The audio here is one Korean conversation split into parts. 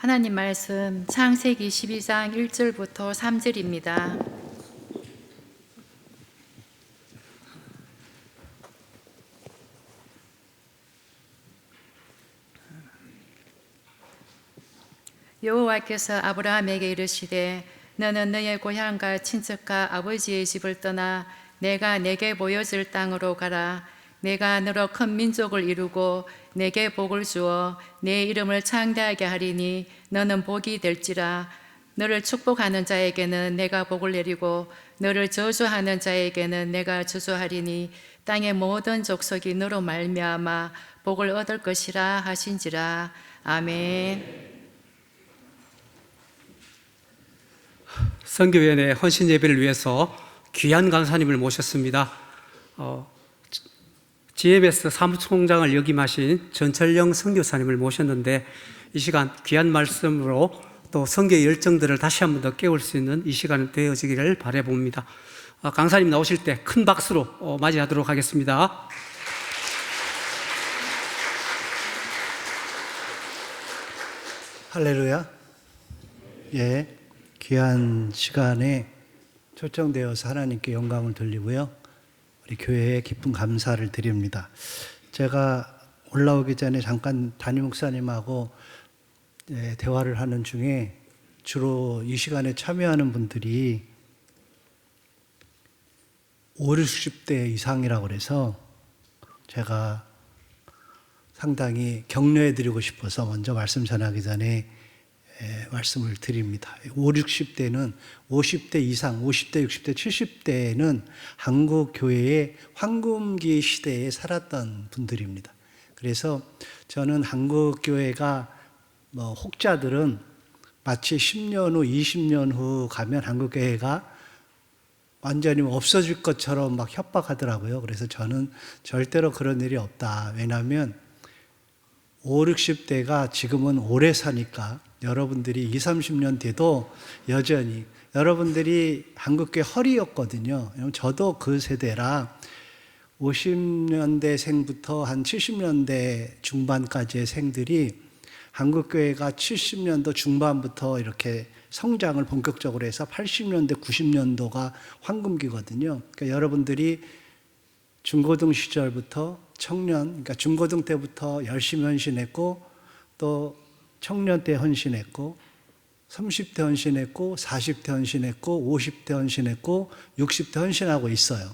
하나님 말씀 창세기 12장 1절부터 3절입니다. 여호와께서 아브라함에게 이르시되 너는 너의 고향과 친척과 아버지의 집을 떠나 내가 내게 보여줄 땅으로 가라. 내가 너로 큰 민족을 이루고 내게 복을 주어 내 이름을 창대하게 하리니 너는 복이 될지라. 너를 축복하는 자에게는 내가 복을 내리고 너를 저주하는 자에게는 내가 저주하리니 땅의 모든 족속이 너로 말미암아 복을 얻을 것이라 하신지라. 아멘. 선교위원회 헌신 예배를 위해서 귀한 강사님을 모셨습니다. GMS 사무총장을 역임하신 전철영 선교사님을 모셨는데 이 시간 귀한 말씀으로 또 선교의 열정들을 다시 한 번 더 깨울 수 있는 이 시간이 되어지기를 바라봅니다. 강사님 나오실 때 큰 박수로 맞이하도록 하겠습니다. 할렐루야. 예, 귀한 시간에 초청되어서 하나님께 영광을 돌리고요. 우리 교회에 깊은 감사를 드립니다. 제가 올라오기 전에 잠깐 담임 목사님하고 대화를 하는 중에 주로 이 시간에 참여하는 분들이 50, 60대 이상이라고 그래서 제가 상당히 격려해 드리고 싶어서 먼저 말씀 전하기 전에 말씀을 드립니다. 50, 60대는 50대 이상, 50대, 60대, 70대는 한국 교회의 황금기 시대에 살았던 분들입니다. 그래서 저는 한국 교회가 혹자들은 마치 10년 후, 20년 후 가면 한국 교회가 완전히 없어질 것처럼 막 협박하더라고요. 그래서 저는 절대로 그런 일이 없다. 왜냐하면 50, 60대가 지금은 오래 사니까 여러분들이 20, 30년 돼도 여전히 여러분들이 한국교회 허리였거든요. 저도 그 세대라 50년대생부터 한 70년대 중반까지의 생들이 한국교회가 70년도 중반부터 이렇게 성장을 본격적으로 해서 80년대, 90년도가 황금기거든요. 그러니까 여러분들이 중고등 시절부터 청년, 그러니까 중고등 때부터 열심히 헌신했고 또 청년 때 헌신했고 30대 헌신했고 40대 헌신했고 50대 헌신했고 60대 헌신하고 있어요.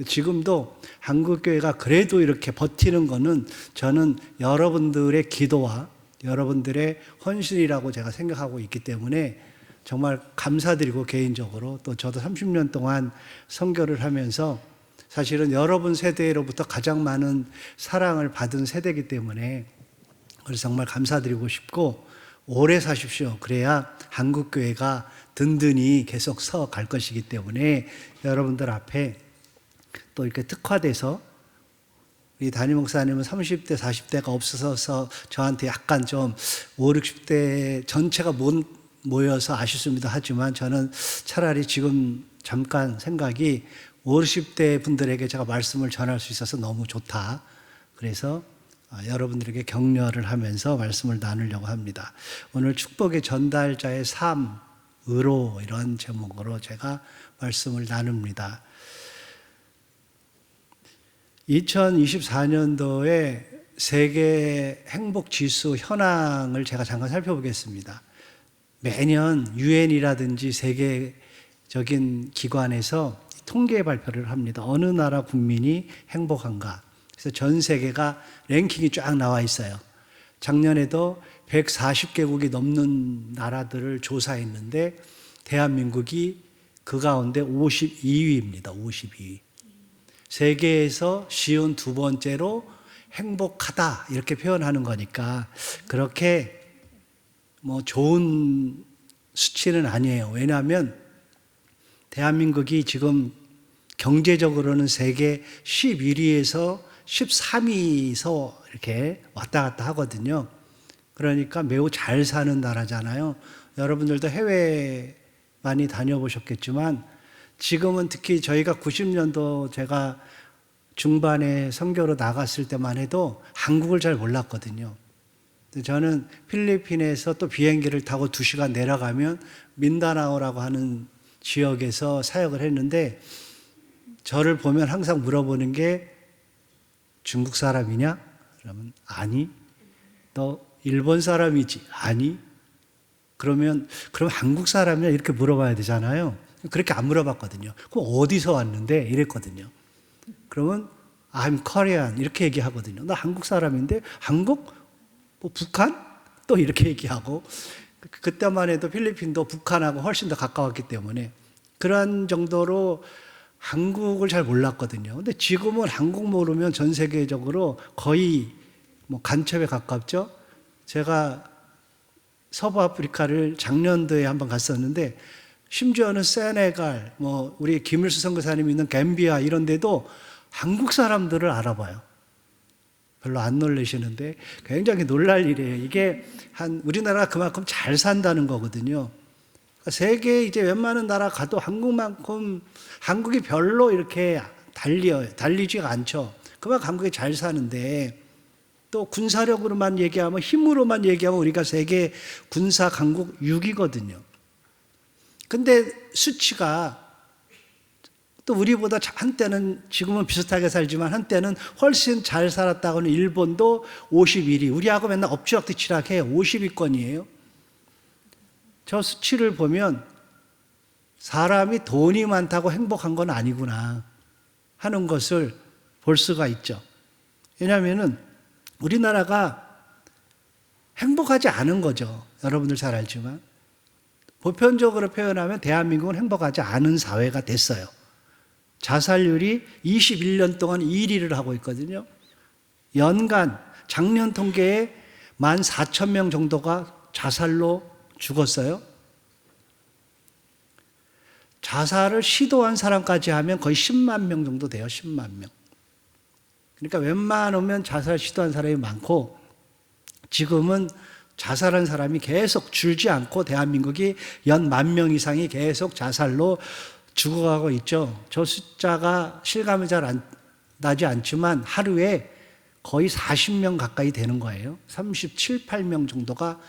지금도 한국교회가 그래도 이렇게 버티는 거는 저는 여러분들의 기도와 여러분들의 헌신이라고 제가 생각하고 있기 때문에 정말 감사드리고 개인적으로 또 저도 30년 동안 선교를 하면서 사실은 여러분 세대로부터 가장 많은 사랑을 받은 세대이기 때문에 그래서 정말 감사드리고 싶고 오래 사십시오. 그래야 한국교회가 든든히 계속 서 갈 것이기 때문에 여러분들 앞에 또 이렇게 특화돼서 이 담임 목사님은 30대, 40대가 없어서 저한테 약간 좀 5, 60대 전체가 못 모여서 아쉽습니다 하지만 저는 차라리 지금 잠깐 생각이 50대 분들에게 제가 말씀을 전할 수 있어서 너무 좋다. 그래서 여러분들에게 격려를 하면서 말씀을 나누려고 합니다. 오늘 축복의 전달자의 삶으로 이런 제목으로 제가 말씀을 나눕니다. 2024년도에 세계 행복 지수 현황을 제가 잠깐 살펴보겠습니다. 매년 유엔이라든지 세계적인 기관에서 통계 발표를 합니다. 어느 나라 국민이 행복한가? 그래서 전 세계가 랭킹이 쫙 나와 있어요. 작년에도 140개국이 넘는 나라들을 조사했는데 대한민국이 그 가운데 52위입니다. 52위. 세계에서 쉬운 두 번째로 행복하다 이렇게 표현하는 거니까 그렇게 좋은 수치는 아니에요. 왜냐하면 대한민국이 지금 경제적으로는 세계 11위에서 13위에서 이렇게 왔다 갔다 하거든요. 그러니까 매우 잘 사는 나라잖아요. 여러분들도 해외 많이 다녀보셨겠지만 지금은 특히 저희가 90년도 제가 중반에 선교로 나갔을 때만 해도 한국을 잘 몰랐거든요. 저는 필리핀에서 또 비행기를 타고 2시간 내려가면 민다나오라고 하는 지역에서 사역을 했는데 저를 보면 항상 물어보는 게 중국 사람이냐? 그러면 아니. 너 일본 사람이지? 아니. 그럼 한국 사람이냐? 이렇게 물어봐야 되잖아요. 그렇게 안 물어봤거든요. 그럼 어디서 왔는데? 이랬거든요. 그러면 I'm Korean 이렇게 얘기하거든요. 나 한국 사람인데 한국? 뭐 북한? 또 이렇게 얘기하고 그때만 해도 필리핀도 북한하고 훨씬 더 가까웠기 때문에 그런 정도로 한국을 잘 몰랐거든요. 근데 지금은 한국 모르면 전 세계적으로 거의 뭐 간첩에 가깝죠. 제가 서부 아프리카를 작년도에 한번 갔었는데 심지어는 세네갈, 뭐 우리 김일수 선교사님이 있는 감비아 이런 데도 한국 사람들을 알아봐요. 별로 안 놀라시는데 굉장히 놀랄 일이에요. 이게 우리나라가 그만큼 잘 산다는 거거든요. 세계 이제 웬만한 나라 가도 한국만큼 한국이 별로 이렇게 달리지가 않죠. 그만큼 한국이 잘 사는데 또 군사력으로만 얘기하면 힘으로만 얘기하면 우리가 세계 군사 강국 6위거든요. 근데 수치가 또 우리보다 한때는 지금은 비슷하게 살지만 한때는 훨씬 잘 살았다고는 일본도 51위. 우리하고 맨날 엎치락뒤치락해요. 50위권이에요. 저 수치를 보면 사람이 돈이 많다고 행복한 건 아니구나 하는 것을 볼 수가 있죠. 왜냐하면 우리나라가 행복하지 않은 거죠. 여러분들 잘 알지만 보편적으로 표현하면 대한민국은 행복하지 않은 사회가 됐어요. 자살률이 21년 동안 1위를 하고 있거든요. 연간 작년 통계에 14,000명 정도가 자살로 죽었어요. 자살을 시도한 사람까지 하면 거의 10만 명 정도 돼요. 10만 명. 그러니까 웬만하면 자살 시도한 사람이 많고 지금은 자살한 사람이 계속 줄지 않고 대한민국이 연 10,000명 이상이 계속 자살로 죽어가고 있죠. 저 숫자가 실감이 잘 나지 않지만 하루에 거의 40명 가까이 되는 거예요. 37, 8명 정도가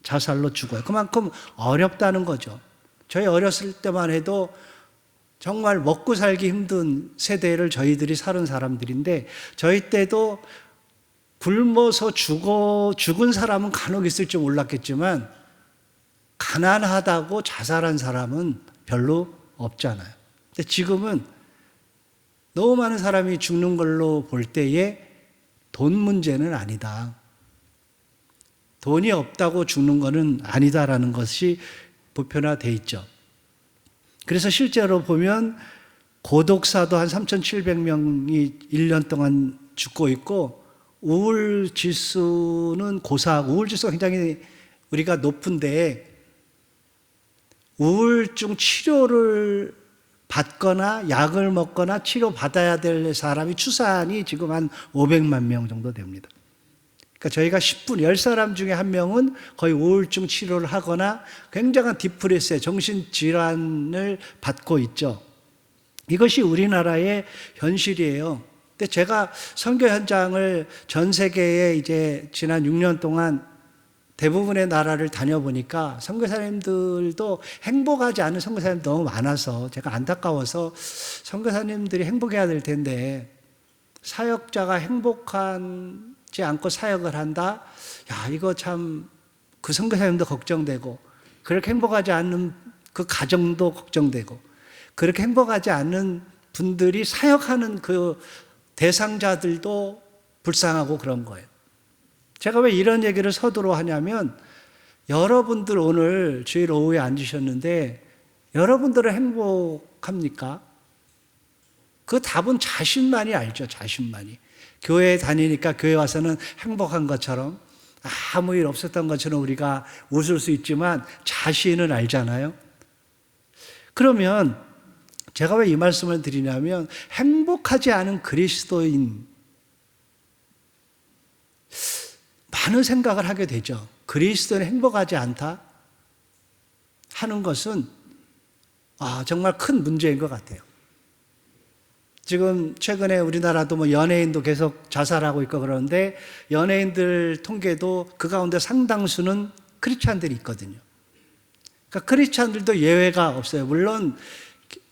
자살로 죽어요. 그만큼 어렵다는 거죠. 저희 어렸을 때만 해도 정말 먹고 살기 힘든 세대를 저희들이 사는 사람들인데 저희 때도 굶어서 죽은 사람은 간혹 있을지 몰랐겠지만 가난하다고 자살한 사람은 별로 없잖아요. 근데 지금은 너무 많은 사람이 죽는 걸로 볼 때에 돈 문제는 아니다. 돈이 없다고 죽는 것은 아니다라는 것이 보편화되어 있죠. 그래서 실제로 보면 고독사도 한 3,700명이 1년 동안 죽고 있고 우울 지수는 우울 지수가 굉장히 우리가 높은데 우울증 치료를 받거나 약을 먹거나 치료받아야 될 사람이 추산이 지금 한 500만 명 정도 됩니다. 그러니까 저희가 10사람 중에 1명은 거의 우울증 치료를 하거나 굉장한 디프레스에 정신질환을 받고 있죠. 이것이 우리나라의 현실이에요. 근데 제가 선교 현장을 전 세계에 이제 지난 6년 동안 대부분의 나라를 다녀보니까 선교사님들도 행복하지 않은 선교사님들이 너무 많아서 제가 안타까워서 선교사님들이 행복해야 될 텐데 사역자가 행복하지 않고 사역을 한다? 야, 이거 참 그 선교사님도 걱정되고 그렇게 행복하지 않은 그 가정도 걱정되고 그렇게 행복하지 않은 분들이 사역하는 그 대상자들도 불쌍하고 그런 거예요. 제가 왜 이런 얘기를 서두로 하냐면 여러분들 오늘 주일 오후에 앉으셨는데 여러분들은 행복합니까? 그 답은 자신만이 알죠. 자신만이. 교회에 다니니까 교회 와서는 행복한 것처럼 아무 일 없었던 것처럼 우리가 웃을 수 있지만 자신은 알잖아요. 그러면 제가 왜 이 말씀을 드리냐면 행복하지 않은 그리스도인 많은 생각을 하게 되죠. 그리스도는 행복하지 않다 하는 것은 정말 큰 문제인 것 같아요. 지금 최근에 우리나라도 뭐 연예인도 계속 자살하고 있고 그러는데 연예인들 통계도 그 가운데 상당수는 크리스찬들이 있거든요. 그러니까 크리스찬들도 예외가 없어요. 물론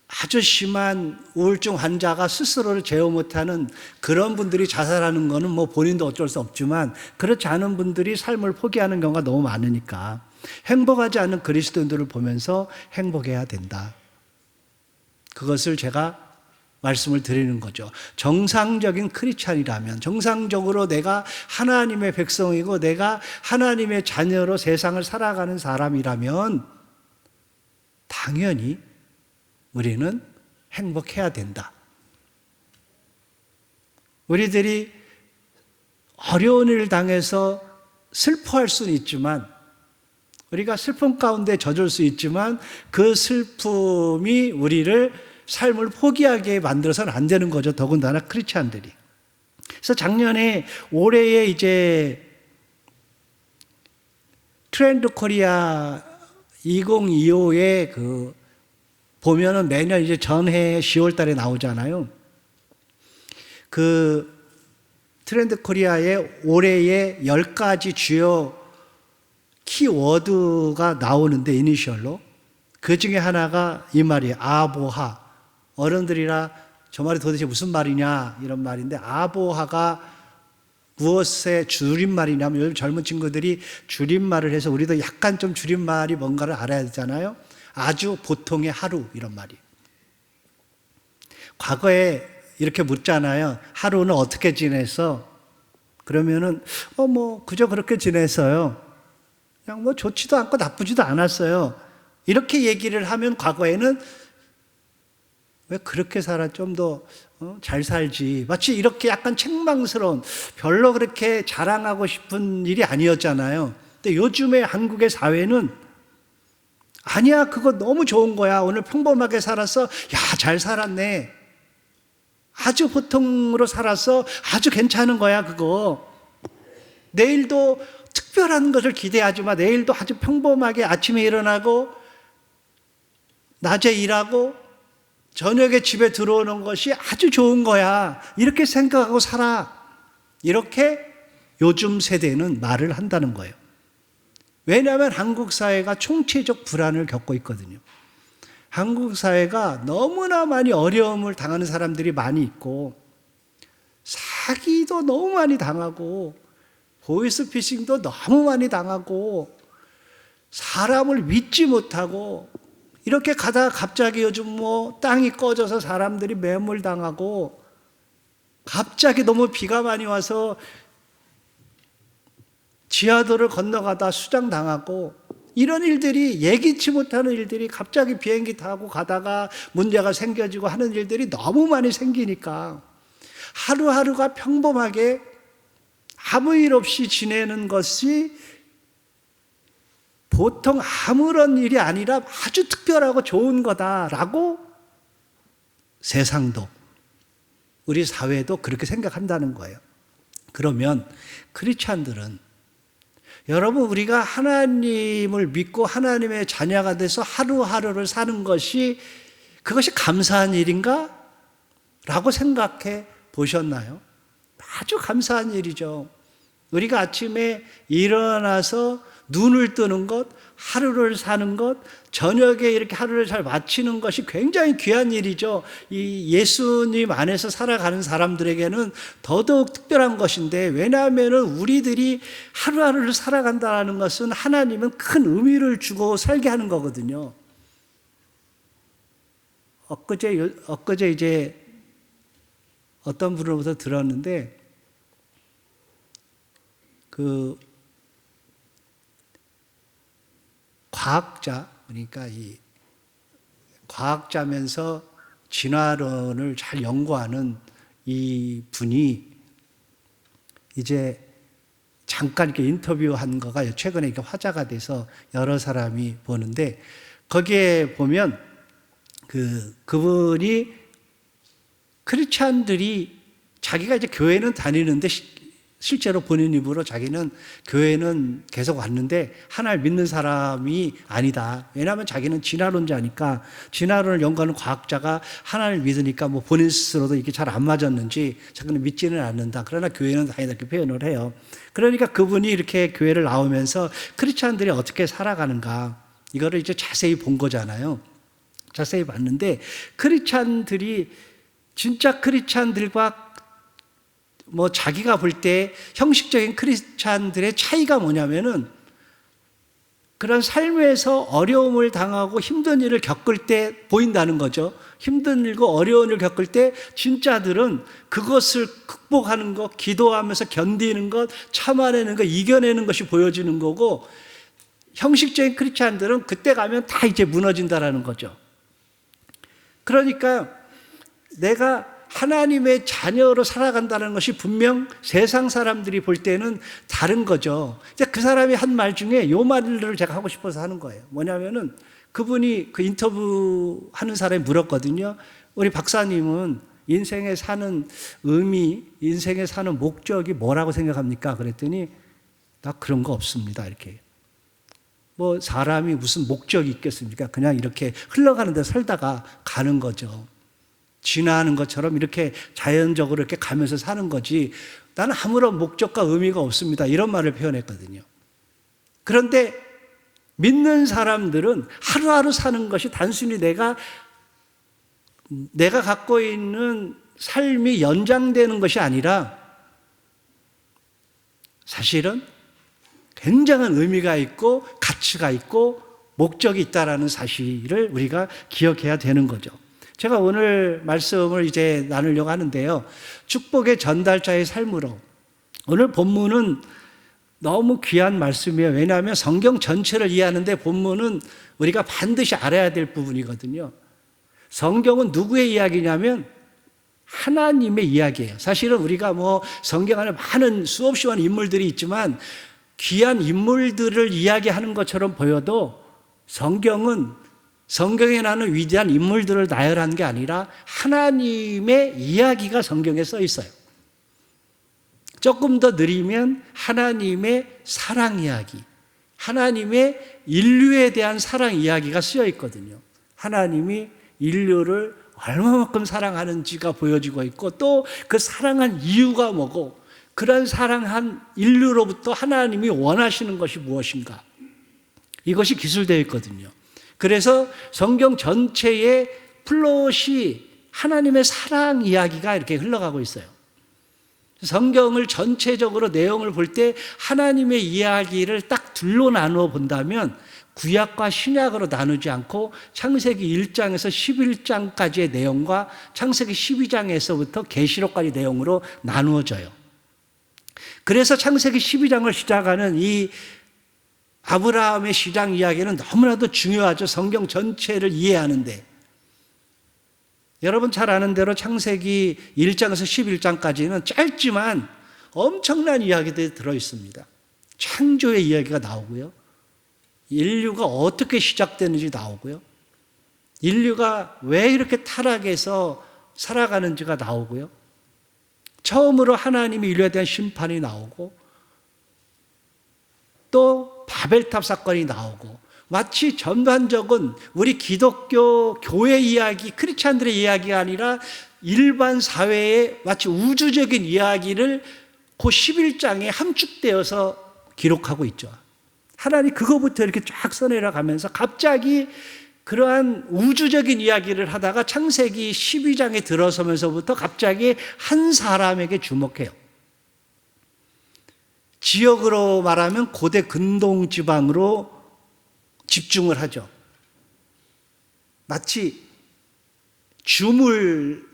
아주 심한 우울증 환자가 스스로를 제어 못하는 그런 분들이 자살하는 거는 뭐 본인도 어쩔 수 없지만 그렇지 않은 분들이 삶을 포기하는 경우가 너무 많으니까 행복하지 않은 그리스도인들을 보면서 행복해야 된다. 그것을 제가 말씀을 드리는 거죠. 정상적인 크리스찬이라면, 정상적으로 내가 하나님의 백성이고 내가 하나님의 자녀로 세상을 살아가는 사람이라면 당연히 우리는 행복해야 된다. 우리들이 어려운 일을 당해서 슬퍼할 수는 있지만, 우리가 슬픔 가운데 젖을 수 있지만 그 슬픔이 우리를 삶을 포기하게 만들어서는 안 되는 거죠. 더군다나 크리스찬들이. 그래서 작년에 올해에 이제 트렌드 코리아 2025에 그 보면은 매년 이제 전해 10월 달에 나오잖아요. 그 트렌드 코리아의 올해의 10가지 주요 키워드가 나오는데 이니셜로 그 중에 하나가 이 말이에요. 아보하. 어른들이라 저 말이 도대체 무슨 말이냐 이런 말인데 아보하가 무엇의 줄임말이냐면 요즘 젊은 친구들이 줄임말을 해서 우리도 약간 좀 줄임말이 뭔가를 알아야 되잖아요. 아주 보통의 하루 이런 말이. 과거에 이렇게 묻잖아요. 하루는 어떻게 지냈어? 그러면은 뭐 그저 그렇게 지냈어요. 그냥 뭐 좋지도 않고 나쁘지도 않았어요. 이렇게 얘기를 하면 과거에는 왜 그렇게 살아? 좀 더 잘 살지. 마치 이렇게 약간 책망스러운, 별로 그렇게 자랑하고 싶은 일이 아니었잖아요. 근데 요즘의 한국의 사회는 아니야, 그거 너무 좋은 거야. 오늘 평범하게 살았어. 야, 잘 살았네. 아주 보통으로 살았어. 아주 괜찮은 거야, 그거. 내일도 특별한 것을 기대하지 마. 내일도 아주 평범하게 아침에 일어나고 낮에 일하고 저녁에 집에 들어오는 것이 아주 좋은 거야. 이렇게 생각하고 살아. 이렇게 요즘 세대는 말을 한다는 거예요. 왜냐하면 한국 사회가 총체적 불안을 겪고 있거든요. 한국 사회가 너무나 많이 어려움을 당하는 사람들이 많이 있고 사기도 너무 많이 당하고 보이스피싱도 너무 많이 당하고 사람을 믿지 못하고 이렇게 가다가 갑자기 요즘 뭐 땅이 꺼져서 사람들이 매몰당하고 갑자기 너무 비가 많이 와서 지하도를 건너가다 수장당하고 이런 일들이 예기치 못하는 일들이 갑자기 비행기 타고 가다가 문제가 생겨지고 하는 일들이 너무 많이 생기니까 하루하루가 평범하게 아무 일 없이 지내는 것이 보통 아무런 일이 아니라 아주 특별하고 좋은 거다라고 세상도 우리 사회도 그렇게 생각한다는 거예요. 그러면 크리스찬들은 여러분 우리가 하나님을 믿고 하나님의 자녀가 돼서 하루하루를 사는 것이 그것이 감사한 일인가? 라고 생각해 보셨나요? 아주 감사한 일이죠. 우리가 아침에 일어나서 눈을 뜨는 것, 하루를 사는 것, 저녁에 이렇게 하루를 잘 마치는 것이 굉장히 귀한 일이죠. 이 예수님 안에서 살아가는 사람들에게는 더더욱 특별한 것인데 왜냐하면 우리들이 하루하루를 살아간다는 것은 하나님은 큰 의미를 주고 살게 하는 거거든요. 엊그제 이제 어떤 분으로부터 들었는데 그 과학자, 그러니까 이 과학자면서 진화론을 잘 연구하는 이 분이 이제 잠깐 이렇게 인터뷰한 거가 최근에 이렇게 화제가 돼서 여러 사람이 보는데 거기에 보면 그분이 크리스찬들이 자기가 이제 교회는 다니는데 실제로 본인 입으로 자기는 교회는 계속 왔는데 하나를 믿는 사람이 아니다. 왜냐하면 자기는 진화론자니까, 진화론을 연구하는 과학자가 하나를 믿으니까 뭐 본인 스스로도 이게 잘 안 맞았는지 자기는 믿지는 않는다. 그러나 교회는 다니다 이렇게 표현을 해요. 그러니까 그분이 이렇게 교회를 나오면서 크리스찬들이 어떻게 살아가는가, 이거를 이제 자세히 본 거잖아요. 자세히 봤는데 크리스찬들이, 진짜 크리스찬들과 뭐 자기가 볼 때 형식적인 크리스찬들의 차이가 뭐냐면은, 그런 삶에서 어려움을 당하고 힘든 일을 겪을 때 보인다는 거죠. 힘든 일과 어려운 일을 겪을 때 진짜들은 그것을 극복하는 것, 기도하면서 견디는 것, 참아내는 것, 이겨내는 것이 보여지는 거고, 형식적인 크리스찬들은 그때 가면 다 이제 무너진다라는 거죠. 그러니까 내가 하나님의 자녀로 살아간다는 것이 분명 세상 사람들이 볼 때는 다른 거죠. 그 사람이 한 말 중에 이 말을 제가 하고 싶어서 하는 거예요. 뭐냐면은, 그분이 그 인터뷰 하는 사람이 물었거든요. 우리 박사님은 인생에 사는 의미, 인생에 사는 목적이 뭐라고 생각합니까? 그랬더니, 나 그런 거 없습니다. 이렇게. 뭐 사람이 무슨 목적이 있겠습니까? 그냥 이렇게 흘러가는 데 살다가 가는 거죠. 지나는 것처럼 이렇게 자연적으로 이렇게 가면서 사는 거지, 나는 아무런 목적과 의미가 없습니다. 이런 말을 표현했거든요. 그런데 믿는 사람들은 하루하루 사는 것이 단순히 내가 갖고 있는 삶이 연장되는 것이 아니라 사실은 굉장한 의미가 있고 가치가 있고 목적이 있다라는 사실을 우리가 기억해야 되는 거죠. 제가 오늘 말씀을 이제 나누려고 하는데요. 축복의 전달자의 삶으로. 오늘 본문은 너무 귀한 말씀이에요. 왜냐하면 성경 전체를 이해하는데 본문은 우리가 반드시 알아야 될 부분이거든요. 성경은 누구의 이야기냐면 하나님의 이야기예요. 사실은 우리가 뭐 성경 안에 많은 수없이 많은 인물들이 있지만 귀한 인물들을 이야기하는 것처럼 보여도 성경은 성경에 나오는 위대한 인물들을 나열하는 게 아니라 하나님의 이야기가 성경에 써 있어요. 조금 더 느리면 하나님의 사랑 이야기, 하나님의 인류에 대한 사랑 이야기가 쓰여 있거든요. 하나님이 인류를 얼마만큼 사랑하는지가 보여지고 있고, 또 그 사랑한 이유가 뭐고, 그런 사랑한 인류로부터 하나님이 원하시는 것이 무엇인가, 이것이 기술되어 있거든요. 그래서 성경 전체의 플롯이 하나님의 사랑 이야기가 이렇게 흘러가고 있어요. 성경을 전체적으로 내용을 볼 때 하나님의 이야기를 딱 둘로 나누어 본다면 구약과 신약으로 나누지 않고 창세기 1장에서 11장까지의 내용과 창세기 12장에서부터 계시록까지 내용으로 나누어져요. 그래서 창세기 12장을 시작하는 이 아브라함의 시작 이야기는 너무나도 중요하죠. 성경 전체를 이해하는데. 여러분 잘 아는 대로 창세기 1장에서 11장까지는 짧지만 엄청난 이야기들이 들어있습니다. 창조의 이야기가 나오고요. 인류가 어떻게 시작되는지 나오고요. 인류가 왜 이렇게 타락해서 살아가는지가 나오고요. 처음으로 하나님이 인류에 대한 심판이 나오고, 또 바벨탑 사건이 나오고, 마치 전반적인 우리 기독교 교회 이야기, 크리스찬들의 이야기가 아니라 일반 사회의 마치 우주적인 이야기를 그 11장에 함축되어서 기록하고 있죠. 하나님 그거부터 이렇게 쫙 써내려 가면서 갑자기 그러한 우주적인 이야기를 하다가 창세기 12장에 들어서면서부터 갑자기 한 사람에게 주목해요. 지역으로 말하면 고대 근동 지방으로 집중을 하죠. 마치 줌을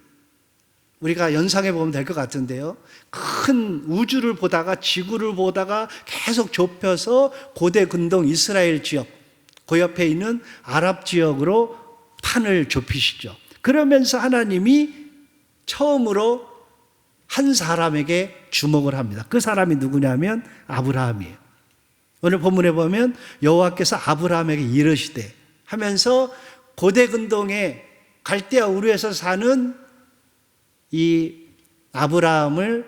우리가 연상해 보면 될 것 같은데요. 큰 우주를 보다가 지구를 보다가 계속 좁혀서 고대 근동 이스라엘 지역, 그 옆에 있는 아랍 지역으로 판을 좁히시죠. 그러면서 하나님이 처음으로 한 사람에게 주목을 합니다. 그 사람이 누구냐면 아브라함이에요. 오늘 본문에 보면 여호와께서 아브라함에게 이르시되 하면서 고대 근동의 갈대아 우르에서 사는 이 아브라함을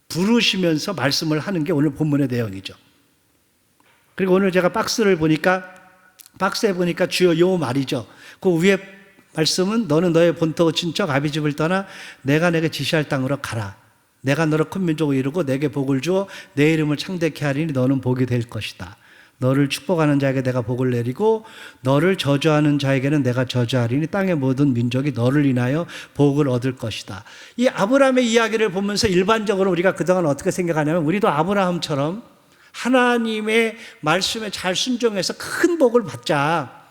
부르시면서 말씀을 하는 게 오늘 본문의 내용이죠. 그리고 오늘 제가 박스에 보니까 주여 요 말이죠. 그 위에 말씀은 너는 너의 본토 친척 아비 집을 떠나 내가 내게 지시할 땅으로 가라. 내가 너를 큰 민족을 이루고 내게 복을 주어 내 이름을 창대케 하리니 너는 복이 될 것이다. 너를 축복하는 자에게 내가 복을 내리고 너를 저주하는 자에게는 내가 저주하리니 땅의 모든 민족이 너를 인하여 복을 얻을 것이다. 이 아브라함의 이야기를 보면서 일반적으로 우리가 그동안 어떻게 생각하냐면 우리도 아브라함처럼 하나님의 말씀에 잘 순종해서 큰 복을 받자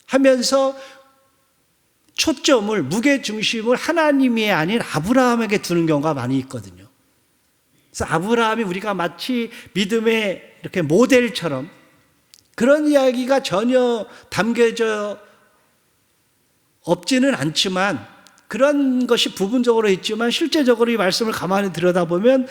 하면서 초점을, 무게중심을 하나님이 아닌 아브라함에게 두는 경우가 많이 있거든요. 그래서 아브라함이 우리가 마치 믿음의 이렇게 모델처럼 그런 이야기가 전혀 담겨져 없지는 않지만 그런 것이 부분적으로 있지만 실제적으로 이 말씀을 가만히 들여다보면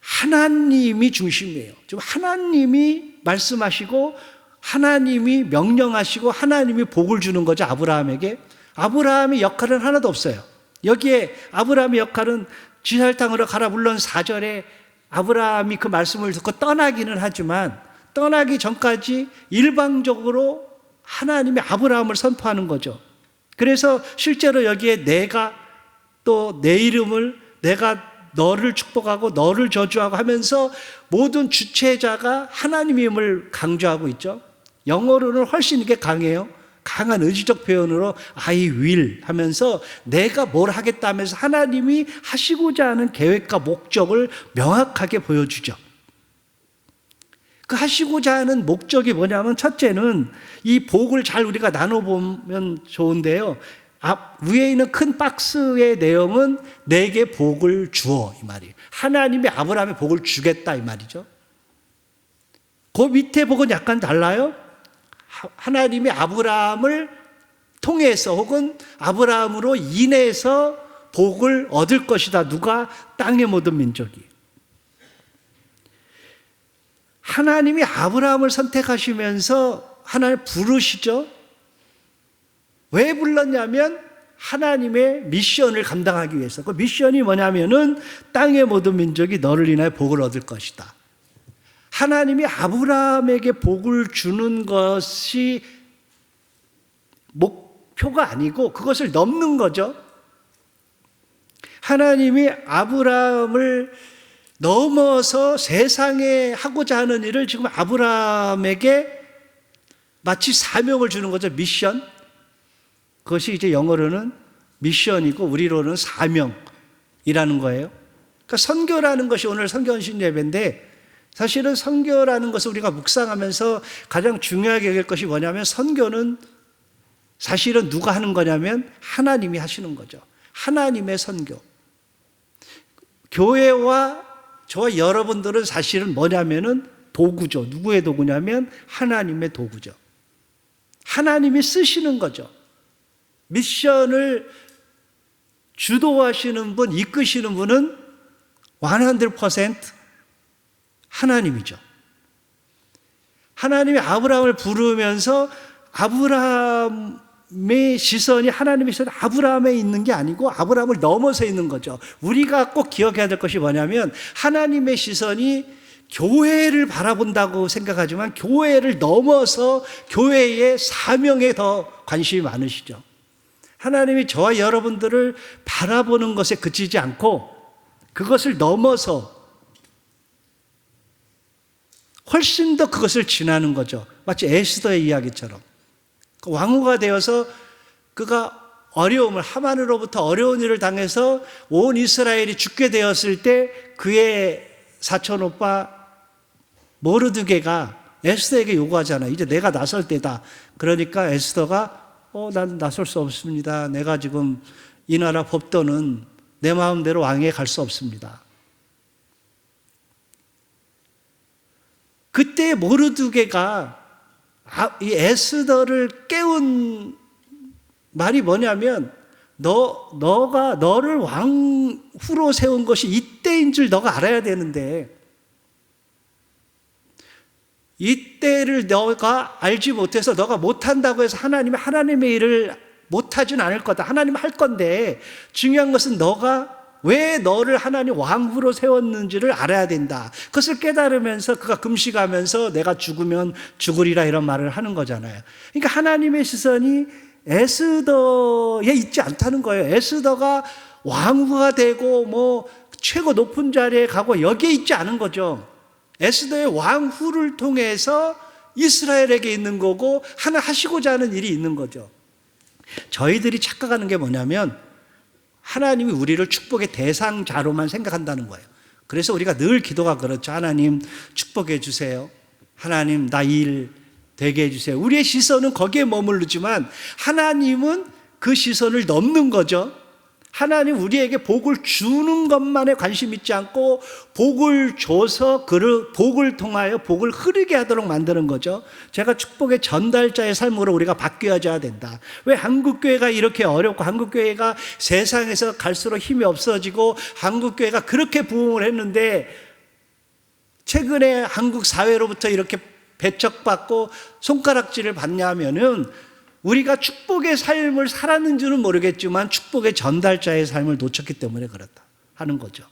하나님이 중심이에요. 좀 하나님이 말씀하시고 하나님이 명령하시고 하나님이 복을 주는 거죠. 아브라함에게. 아브라함의 역할은 하나도 없어요. 여기에 아브라함의 역할은 지시할 땅으로 가라. 물론 4절에 아브라함이 그 말씀을 듣고 떠나기는 하지만 떠나기 전까지 일방적으로 하나님이 아브라함을 선포하는 거죠. 그래서 실제로 여기에 내가 또 내 이름을 내가 너를 축복하고 너를 저주하고 하면서 모든 주체자가 하나님임을 강조하고 있죠. 영어로는 훨씬 이게 강해요. 강한 의지적 표현으로 I will 하면서 내가 뭘 하겠다 하면서 하나님이 하시고자 하는 계획과 목적을 명확하게 보여주죠. 그 하시고자 하는 목적이 뭐냐면 첫째는 이 복을 잘 우리가 나눠보면 좋은데요. 위에 있는 큰 박스의 내용은 내게 복을 주어 이 말이에요. 하나님이 아브라함의 복을 주겠다 이 말이죠. 그 밑에 복은 약간 달라요. 하나님이 아브라함을 통해서 혹은 아브라함으로 인해서 복을 얻을 것이다. 누가? 땅의 모든 민족이. 하나님이 아브라함을 선택하시면서 하나님을 부르시죠. 왜 불렀냐면 하나님의 미션을 감당하기 위해서. 그 미션이 뭐냐면은 땅의 모든 민족이 너를 인하여 복을 얻을 것이다. 하나님이 아브라함에게 복을 주는 것이 목표가 아니고 그것을 넘는 거죠. 하나님이 아브라함을 넘어서 세상에 하고자 하는 일을 지금 아브라함에게 마치 사명을 주는 거죠. 미션. 그것이 이제 영어로는 미션이고 우리로는 사명이라는 거예요. 그러니까 선교라는 것이 오늘 선교헌신 예배인데 사실은 선교라는 것을 우리가 묵상하면서 가장 중요하게 여길 것이 뭐냐면 선교는 사실은 누가 하는 거냐면 하나님이 하시는 거죠. 하나님의 선교. 교회와 저와 여러분들은 사실은 뭐냐면은 도구죠. 누구의 도구냐면 하나님의 도구죠. 하나님이 쓰시는 거죠. 미션을 주도하시는 분, 이끄시는 분은 100% 하나님이죠. 하나님이 아브라함을 부르면서 아브라함의 시선이 하나님의 시선이 아브라함에 있는 게 아니고 아브라함을 넘어서 있는 거죠. 우리가 꼭 기억해야 될 것이 뭐냐면 하나님의 시선이 교회를 바라본다고 생각하지만 교회를 넘어서 교회의 사명에 더 관심이 많으시죠. 하나님이 저와 여러분들을 바라보는 것에 그치지 않고 그것을 넘어서 훨씬 더 그것을 지나는 거죠. 마치 에스더의 이야기처럼. 왕후가 되어서 그가 어려움을 하만으로부터 어려운 일을 당해서 온 이스라엘이 죽게 되었을 때 그의 사촌 오빠 모르드게가 에스더에게 요구하잖아요. 이제 내가 나설 때다. 그러니까 에스더가 난 나설 수 없습니다. 내가 지금 이 나라 법도는 내 마음대로 왕위에 갈 수 없습니다. 그때 모르드게가 이 에스더를 깨운 말이 뭐냐면 너가 너를 왕후로 세운 것이 이때인 줄 너가 알아야 되는데 이때를 너가 알지 못해서 너가 못한다고 해서 하나님의 일을 못하진 않을 거다. 하나님 할 건데 중요한 것은 너가 왜 너를 하나님 왕후로 세웠는지를 알아야 된다. 그것을 깨달으면서 그가 금식하면서 내가 죽으면 죽으리라 이런 말을 하는 거잖아요. 그러니까 하나님의 시선이 에스더에 있지 않다는 거예요. 에스더가 왕후가 되고 뭐 최고 높은 자리에 가고 여기에 있지 않은 거죠. 에스더의 왕후를 통해서 이스라엘에게 있는 거고 하나 하시고자 하는 일이 있는 거죠. 저희들이 착각하는 게 뭐냐면 하나님이 우리를 축복의 대상자로만 생각한다는 거예요. 그래서 우리가 늘 기도가 그렇죠. 하나님 축복해 주세요. 하나님 나 일 되게 해주세요. 우리의 시선은 거기에 머무르지만 하나님은 그 시선을 넘는 거죠. 하나님 우리에게 복을 주는 것만에 관심 있지 않고 복을 줘서 그 복을 통하여 복을 흐르게 하도록 만드는 거죠. 제가 축복의 전달자의 삶으로 우리가 바뀌어져야 된다. 왜 한국교회가 이렇게 어렵고 한국교회가 세상에서 갈수록 힘이 없어지고 한국교회가 그렇게 부흥을 했는데 최근에 한국 사회로부터 이렇게 배척받고 손가락질을 받냐면은 우리가 축복의 삶을 살았는지는 모르겠지만 축복의 전달자의 삶을 놓쳤기 때문에 그렇다 하는 거죠.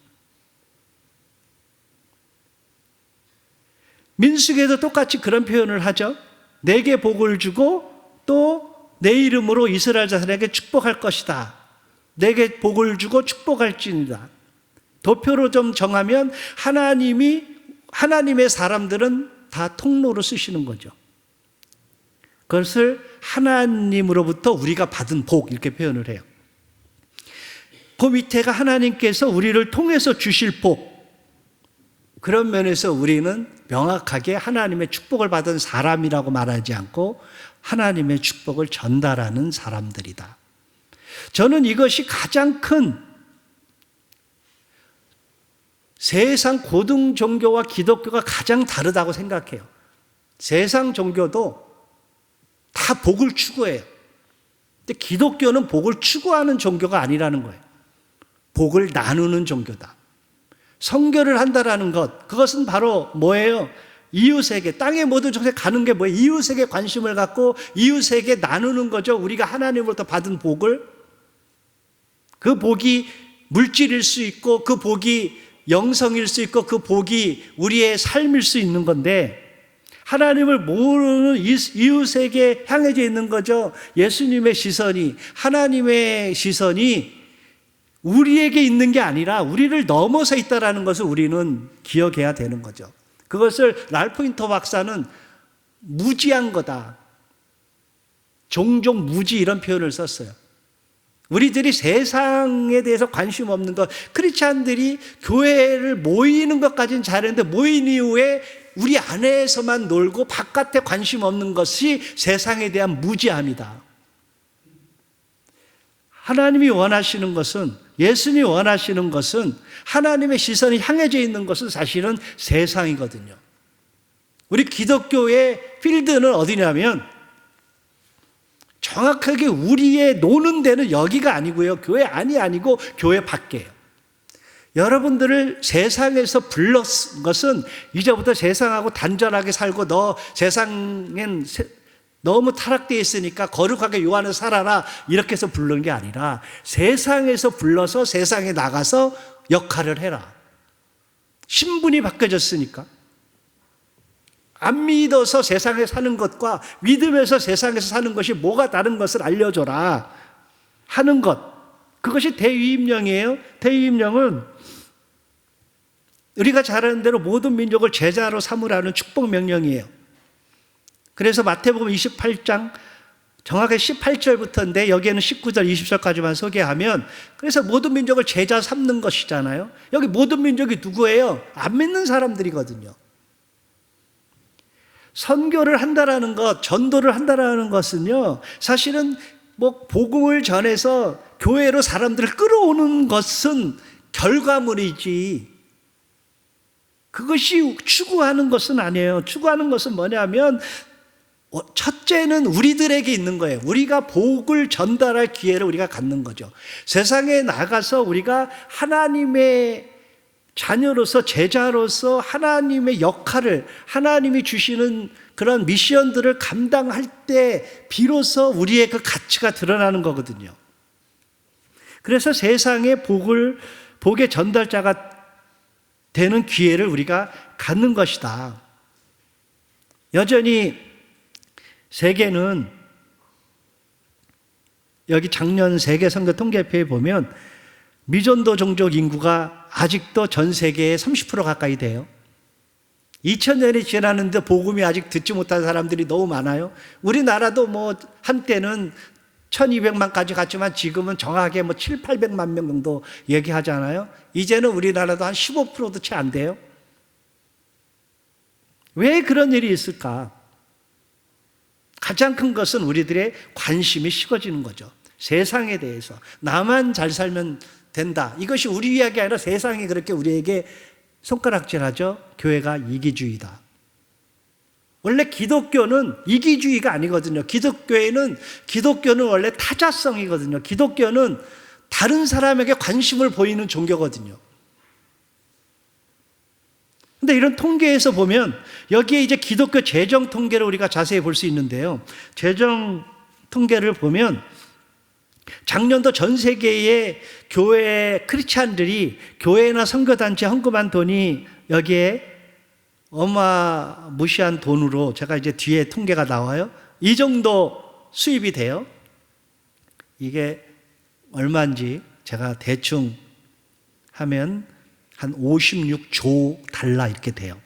민수기에도 똑같이 그런 표현을 하죠. 내게 복을 주고 또 내 이름으로 이스라엘 자손에게 축복할 것이다. 내게 복을 주고 축복할지니라. 도표로 좀 정하면 하나님의 사람들은 다 통로로 쓰시는 거죠. 그것을 하나님으로부터 우리가 받은 복 이렇게 표현을 해요. 그 밑에가 하나님께서 우리를 통해서 주실 복. 그런 면에서 우리는 명확하게 하나님의 축복을 받은 사람이라고 말하지 않고 하나님의 축복을 전달하는 사람들이다. 저는 이것이 가장 큰 세상 고등 종교와 기독교가 가장 다르다고 생각해요. 세상 종교도 다 복을 추구해요. 근데 기독교는 복을 추구하는 종교가 아니라는 거예요. 복을 나누는 종교다. 선교를 한다라는 것, 그것은 바로 뭐예요? 이웃에게, 땅의 모든 족속에 가는 게 뭐예요? 이웃에게 관심을 갖고 이웃에게 나누는 거죠. 우리가 하나님으로부터 받은 복을. 그 복이 물질일 수 있고 그 복이 영성일 수 있고 그 복이 우리의 삶일 수 있는 건데 하나님을 모르는 이웃에게 향해져 있는 거죠. 예수님의 시선이, 하나님의 시선이 우리에게 있는 게 아니라 우리를 넘어서 있다는 것을 우리는 기억해야 되는 거죠. 그것을 랄프 인터 박사는 무지한 거다. 종종 무지 이런 표현을 썼어요. 우리들이 세상에 대해서 관심 없는 것, 크리스찬들이 교회를 모이는 것까지는 잘했는데 모인 이후에 우리 안에서만 놀고 바깥에 관심 없는 것이 세상에 대한 무지함이다. 하나님이 원하시는 것은, 예수님이 원하시는 것은 하나님의 시선이 향해져 있는 것은 사실은 세상이거든요. 우리 기독교의 필드는 어디냐면 정확하게 우리의 노는 데는 여기가 아니고요. 교회 안이 아니고 교회 밖이에요. 여러분들을 세상에서 불렀은 것은 이제부터 세상하고 단절하게 살고 너 세상엔 너무 타락되어 있으니까 거룩하게 요 안에 살아라 이렇게 해서 부르는 게 아니라 세상에서 불러서 세상에 나가서 역할을 해라. 신분이 바뀌어졌으니까. 안 믿어서 세상에 사는 것과 믿음에서 세상에서 사는 것이 뭐가 다른 것을 알려줘라 하는 것. 그것이 대위임령이에요. 대위임령은 우리가 잘 아는 대로 모든 민족을 제자로 삼으라는 축복 명령이에요. 그래서 마태복음 28장 정확하게 18절부터인데 여기에는 19절, 20절까지만 소개하면 그래서 모든 민족을 제자 삼는 것이잖아요. 여기 모든 민족이 누구예요? 안 믿는 사람들이거든요. 선교를 한다라는 것, 전도를 한다라는 것은요, 사실은 뭐 복음을 전해서 교회로 사람들을 끌어오는 것은 결과물이지 그것이 추구하는 것은 아니에요. 추구하는 것은 뭐냐면 첫째는 우리들에게 있는 거예요. 우리가 복을 전달할 기회를 우리가 갖는 거죠. 세상에 나가서 우리가 하나님의 자녀로서 제자로서 하나님의 역할을 하나님이 주시는 그런 미션들을 감당할 때 비로소 우리의 그 가치가 드러나는 거거든요. 그래서 세상에 복을 복의 전달자가 되는 기회를 우리가 갖는 것이다. 여전히 세계는 여기 작년 세계 선교 통계표에 보면 미전도 종족 인구가 아직도 전 세계의 30% 가까이 돼요. 2000년이 지났는데 복음이 아직 듣지 못한 사람들이 너무 많아요. 우리나라도 뭐 한때는 1200만까지 갔지만 지금은 정확하게 뭐 7, 800만 명 정도 얘기하잖아요. 이제는 우리나라도 한 15%도 채 안 돼요. 왜 그런 일이 있을까? 가장 큰 것은 우리들의 관심이 식어지는 거죠. 세상에 대해서. 나만 잘 살면 된다. 이것이 우리 이야기 아니라 세상이 그렇게 우리에게 손가락질하죠. 교회가 이기주의다. 원래 기독교는 이기주의가 아니거든요. 기독교는 원래 타자성이거든요. 기독교는 다른 사람에게 관심을 보이는 종교거든요. 근데 이런 통계에서 보면 여기에 이제 기독교 재정 통계를 우리가 자세히 볼 수 있는데요. 재정 통계를 보면 작년도 전 세계의 교회 크리스찬들이 교회나 선교단체 헌금한 돈이 여기에 어마무시한 돈으로, 제가 이제 뒤에 통계가 나와요. 이 정도 수입이 돼요. 이게 얼마인지 제가 대충 하면 한 56조 달러 이렇게 돼요.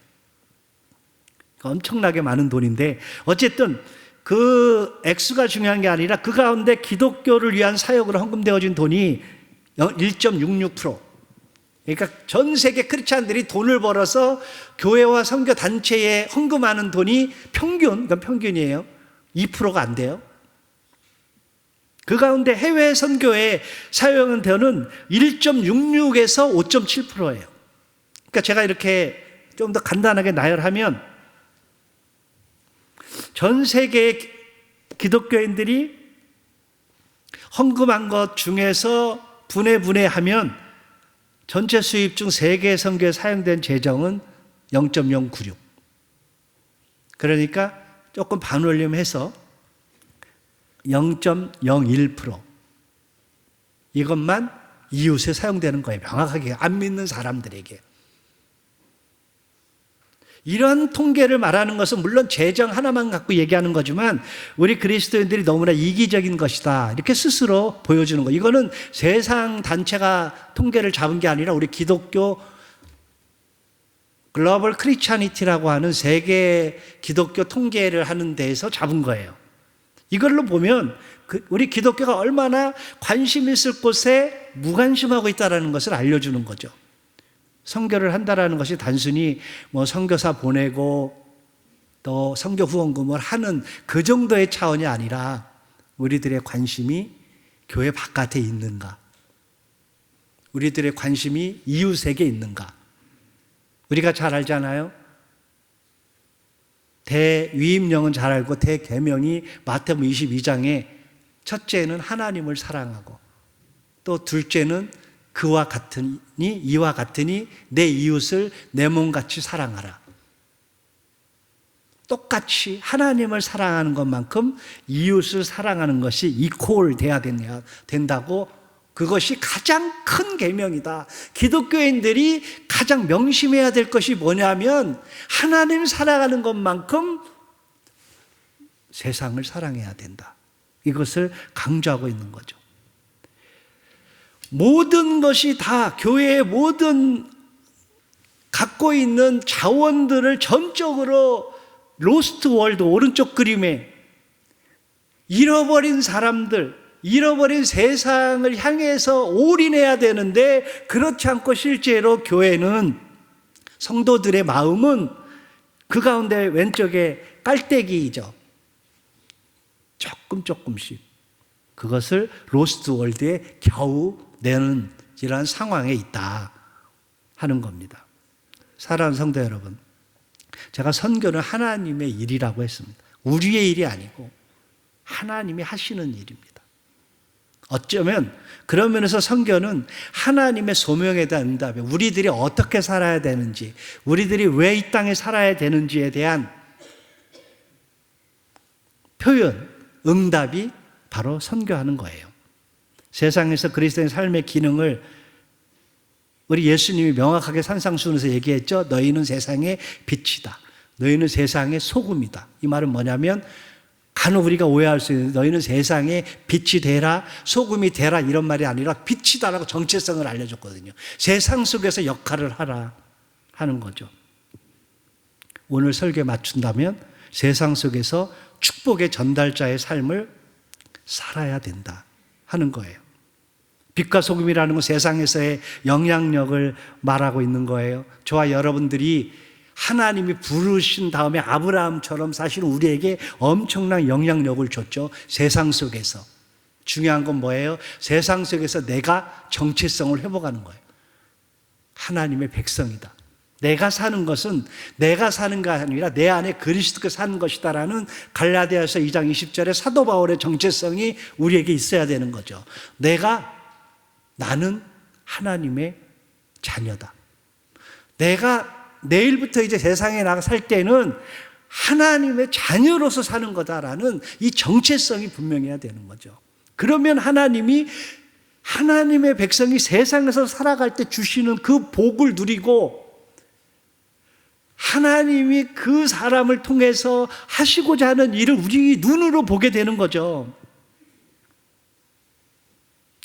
엄청나게 많은 돈인데 어쨌든 그 액수가 중요한 게 아니라 그 가운데 기독교를 위한 사역으로 헌금되어진 돈이 1.66%. 그러니까 전 세계 크리스찬들이 돈을 벌어서 교회와 선교 단체에 헌금하는 돈이 그건 평균이에요. 2%가 안 돼요. 그 가운데 해외 선교에 사용한 돈은 1.66에서 5.7%예요. 그러니까 제가 이렇게 좀 더 간단하게 나열하면 전 세계의 기독교인들이 헌금한 것 중에서 분해하면 전체 수입 중 세계 선교에 사용된 재정은 0.096. 그러니까 조금 반올림해서 0.01%. 이것만 이웃에 사용되는 거예요. 명확하게 안 믿는 사람들에게. 이런 통계를 말하는 것은 물론 재정 하나만 갖고 얘기하는 거지만 우리 그리스도인들이 너무나 이기적인 것이다. 이렇게 스스로 보여주는 거. 이거는 세상 단체가 통계를 잡은 게 아니라 우리 기독교 글로벌 크리스찬이티라고 하는 세계 기독교 통계를 하는 데에서 잡은 거예요. 이걸로 보면 우리 기독교가 얼마나 관심 있을 곳에 무관심하고 있다는 것을 알려주는 거죠. 선교를 한다라는 것이 단순히 뭐 선교사 보내고 또 선교 후원금을 하는 그 정도의 차원이 아니라 우리들의 관심이 교회 바깥에 있는가? 우리들의 관심이 이웃에게 있는가? 우리가 잘 알잖아요. 대위임령은 잘 알고 대계명이 마태복음 22장에 첫째는 하나님을 사랑하고 또 둘째는 이와 같으니 내 이웃을 내 몸같이 사랑하라. 똑같이 하나님을 사랑하는 것만큼 이웃을 사랑하는 것이 이퀄 돼야 된다고, 그것이 가장 큰 계명이다. 기독교인들이 가장 명심해야 될 것이 뭐냐면 하나님 사랑하는 것만큼 세상을 사랑해야 된다. 이것을 강조하고 있는 거죠. 모든 것이 다 교회의 모든 갖고 있는 자원들을 전적으로 로스트 월드, 오른쪽 그림에 잃어버린 사람들, 잃어버린 세상을 향해서 올인해야 되는데 그렇지 않고 실제로 교회는, 성도들의 마음은 그 가운데 왼쪽에 깔때기이죠. 조금씩 그것을 로스트 월드에 겨우 내는 이러한 상황에 있다 하는 겁니다. 사랑하는 성도 여러분, 제가 선교는 하나님의 일이라고 했습니다. 우리의 일이 아니고 하나님이 하시는 일입니다. 어쩌면 그런 면에서 선교는 하나님의 소명에 대한 응답이에요. 우리들이 어떻게 살아야 되는지, 우리들이 왜 이 땅에 살아야 되는지에 대한 표현, 응답이 바로 선교하는 거예요. 세상에서 그리스도인 삶의 기능을 우리 예수님이 명확하게 산상수훈에서 얘기했죠. 너희는 세상의 빛이다. 너희는 세상의 소금이다. 이 말은 뭐냐면 간혹 우리가 오해할 수 있는 너희는 세상의 빛이 되라, 소금이 되라 이런 말이 아니라 빛이다라고 정체성을 알려줬거든요. 세상 속에서 역할을 하라 하는 거죠. 오늘 설교에 맞춘다면 세상 속에서 축복의 전달자의 삶을 살아야 된다 하는 거예요. 빛과 소금이라는 건 세상에서의 영향력을 말하고 있는 거예요. 저와 여러분들이 하나님이 부르신 다음에 아브라함처럼 사실 우리에게 엄청난 영향력을 줬죠. 세상 속에서. 중요한 건 뭐예요? 세상 속에서 내가 정체성을 회복하는 거예요. 하나님의 백성이다. 내가 사는 것은 내가 사는 게 아니라 내 안에 그리스도가 사는 것이다라는 갈라디아서 2장 20절에 사도 바울의 정체성이 우리에게 있어야 되는 거죠. 나는 하나님의 자녀다. 내가 내일부터 이제 세상에 나가 살 때는 하나님의 자녀로서 사는 거다라는 이 정체성이 분명해야 되는 거죠. 그러면 하나님의 백성이 세상에서 살아갈 때 주시는 그 복을 누리고 하나님이 그 사람을 통해서 하시고자 하는 일을 우리 눈으로 보게 되는 거죠.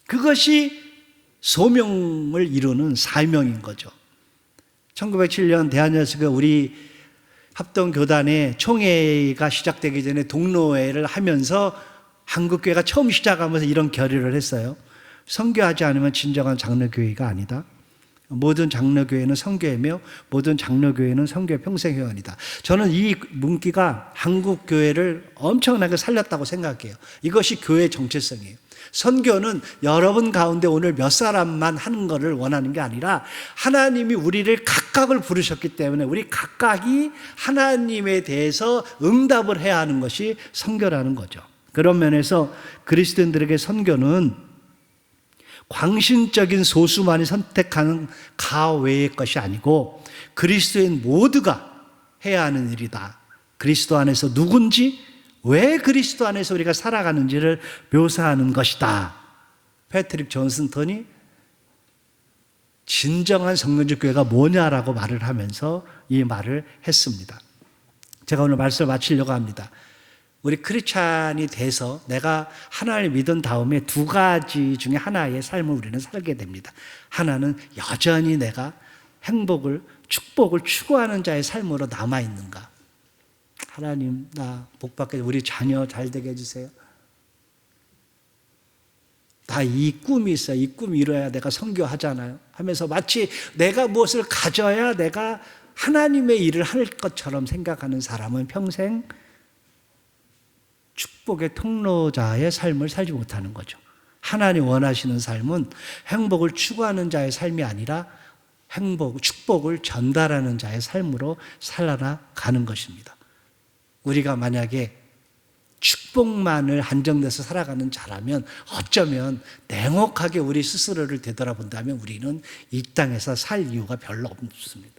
그것이 소명을 이루는 사명인 거죠. 1907년 대한여수가 우리 합동교단의 총회가 시작되기 전에 동로회를 하면서 한국교회가 처음 시작하면서 이런 결의를 했어요. 선교하지 않으면 진정한 장로교회가 아니다. 모든 장로교회는 선교회며 모든 장로교회는 선교회 평생회원이다. 저는 이 문기가 한국교회를 엄청나게 살렸다고 생각해요. 이것이 교회의 정체성이에요. 선교는 여러분 가운데 오늘 몇 사람만 하는 것을 원하는 게 아니라 하나님이 우리를 각각을 부르셨기 때문에 우리 각각이 하나님에 대해서 응답을 해야 하는 것이 선교라는 거죠. 그런 면에서 그리스도인들에게 선교는 광신적인 소수만이 선택하는 가외의 것이 아니고 그리스도인 모두가 해야 하는 일이다. 그리스도 안에서 누군지, 왜 그리스도 안에서 우리가 살아가는지를 묘사하는 것이다. 패트릭 존슨턴이 진정한 성경적 교회가 뭐냐라고 말을 하면서 이 말을 했습니다. 제가 오늘 말씀을 마치려고 합니다. 우리 크리스찬이 돼서 내가 하나님을 믿은 다음에 두 가지 중에 하나의 삶을 우리는 살게 됩니다. 하나는 여전히 내가 행복을, 축복을 추구하는 자의 삶으로 남아있는가. 하나님, 나 복받게 우리 자녀 잘 되게 해주세요. 나 이 꿈이 있어요. 이 꿈 이뤄야 내가 선교하잖아요. 하면서 마치 내가 무엇을 가져야 내가 하나님의 일을 할 것처럼 생각하는 사람은 평생 축복의 통로자의 삶을 살지 못하는 거죠. 하나님 원하시는 삶은 행복을 추구하는 자의 삶이 아니라 축복을 전달하는 자의 삶으로 살아가는 것입니다. 우리가 만약에 축복만을 한정돼서 살아가는 자라면 어쩌면 냉혹하게 우리 스스로를 되돌아본다면 우리는 이 땅에서 살 이유가 별로 없습니다.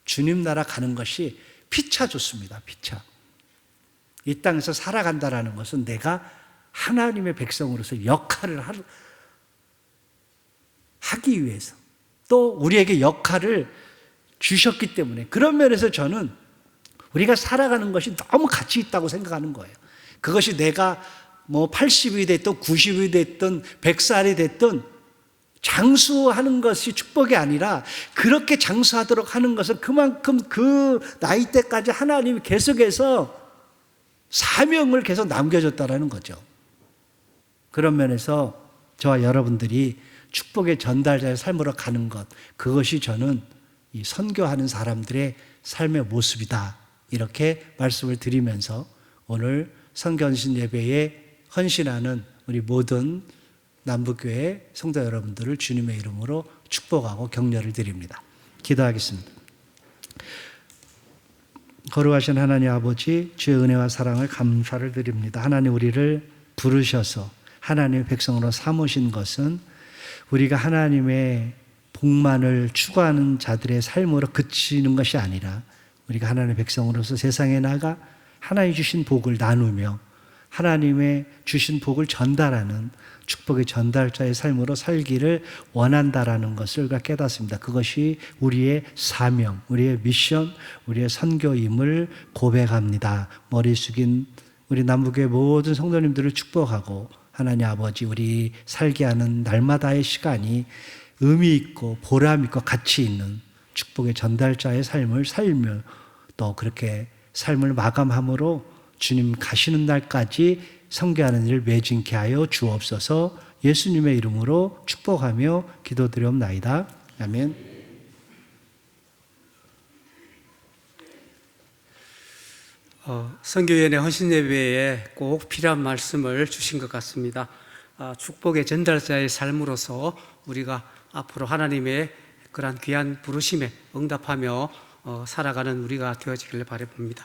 주님 나라 가는 것이 피차 좋습니다. 피차. 이 땅에서 살아간다라는 것은 내가 하나님의 백성으로서 역할을 하기 위해서 또 우리에게 역할을 주셨기 때문에 그런 면에서 저는 우리가 살아가는 것이 너무 가치 있다고 생각하는 거예요. 그것이 내가 80이 됐든 90이 됐든 100살이 됐든 장수하는 것이 축복이 아니라 그렇게 장수하도록 하는 것은 그만큼 그 나이 때까지 하나님이 계속해서 사명을 계속 남겨줬다라는 거죠. 그런 면에서 저와 여러분들이 축복의 전달자의 삶으로 가는 것, 그것이 저는 이 선교하는 사람들의 삶의 모습이다. 이렇게 말씀을 드리면서 오늘 선교헌신 예배에 헌신하는 우리 모든 남북교회 성도 여러분들을 주님의 이름으로 축복하고 격려를 드립니다. 기도하겠습니다. 거룩하신 하나님 아버지, 주의 은혜와 사랑을 감사를 드립니다. 하나님 우리를 부르셔서 하나님의 백성으로 삼으신 것은 우리가 하나님의 복만을 추구하는 자들의 삶으로 그치는 것이 아니라 우리가 하나님의 백성으로서 세상에 나가 하나님 주신 복을 나누며 하나님의 주신 복을 전달하는 축복의 전달자의 삶으로 살기를 원한다라는 것을 우리가 깨닫습니다. 그것이 우리의 사명, 우리의 미션, 우리의 선교임을 고백합니다. 머리 숙인 우리 남북의 모든 성도님들을 축복하고 하나님 아버지 우리 살게 하는 날마다의 시간이 의미 있고 보람 있고 가치 있는 축복의 전달자의 삶을 살며 또 그렇게 삶을 마감함으로 주님 가시는 날까지 선교하는 일을 매진케 하여 주옵소서. 예수님의 이름으로 축복하며 기도드리옵나이다. 아멘. 선교연의 헌신예배에 꼭 필요한 말씀을 주신 것 같습니다. 축복의 전달자의 삶으로서 우리가 앞으로 하나님의 그러한 귀한 부르심에 응답하며 살아가는 우리가 되어지기를 바라봅니다.